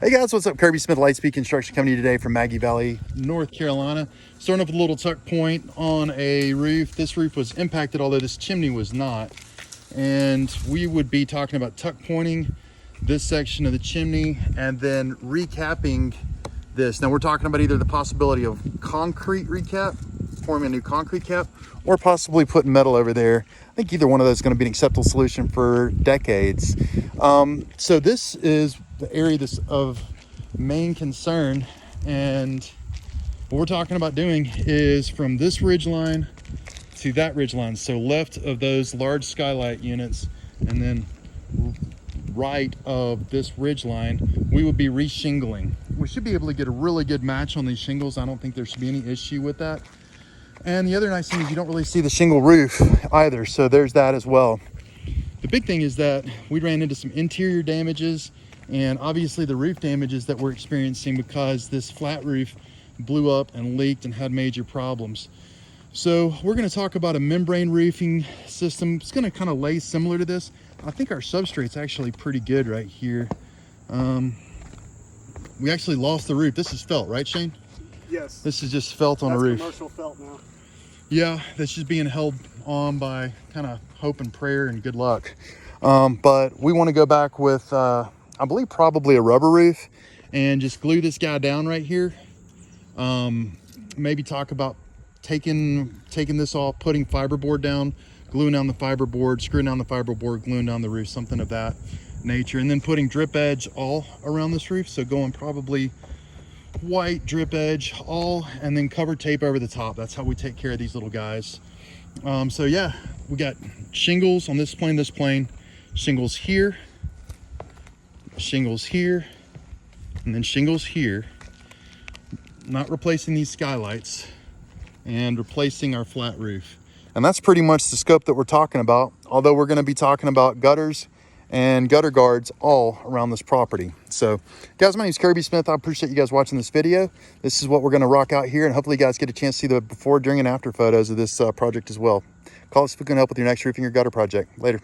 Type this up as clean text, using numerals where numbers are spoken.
Hey guys, what's up? Kirby Smith Lightspeed Construction coming to you today from Maggie Valley, North Carolina. Starting up with a little tuck point on a roof. This roof was impacted, although this chimney was not. And we would be talking about tuck pointing this section of the chimney and then recapping this. Now we're talking about either the possibility of concrete recap, forming a new concrete cap, or possibly putting metal over there. I think either one of those is going to be an acceptable solution for decades. So this is the area of main concern, and what we're talking about doing is from this ridge line to that ridge line. So left of those large skylight units and then right of this ridge line, we would be re-shingling. We should be able to get a really good match on these shingles. I don't think there should be any issue with that. And the other nice thing is you don't really see the shingle roof either, so there's that as well. The big thing is that we ran into some interior damages and obviously the roof damages that we're experiencing because this flat roof blew up and leaked and had major problems. So we're going to talk about a membrane roofing system. It's going to kind of lay similar to this. I think our substrate's actually pretty good right here. We actually lost the roof. This is felt, right, Shane? Yes. This is just felt on a roof. Commercial felt now. Yeah, that's just being held on by kind of hope and prayer and good luck. But we want to go back with, I believe, probably a rubber roof and just glue this guy down right here. Maybe talk about taking this off, putting fiberboard down, gluing down the fiberboard, screwing down the fiberboard, gluing down the roof, something of that nature. And then putting drip edge all around this roof. So going probably white drip edge all, and then cover tape over the top. That's how we take care of these little guys. So yeah, we got shingles on this plane, shingles here, and then shingles here. Not replacing these skylights and replacing our flat roof. And that's pretty much the scope that we're talking about, although we're going to be talking about gutters and gutter guards all around this property. So guys, my name is Kirby Smith. I appreciate you guys watching this video. This is what we're going to rock out here, and hopefully you guys get a chance to see the before, during, and after photos of this project as well. Call us if we can help with your next roofing or gutter project. Later.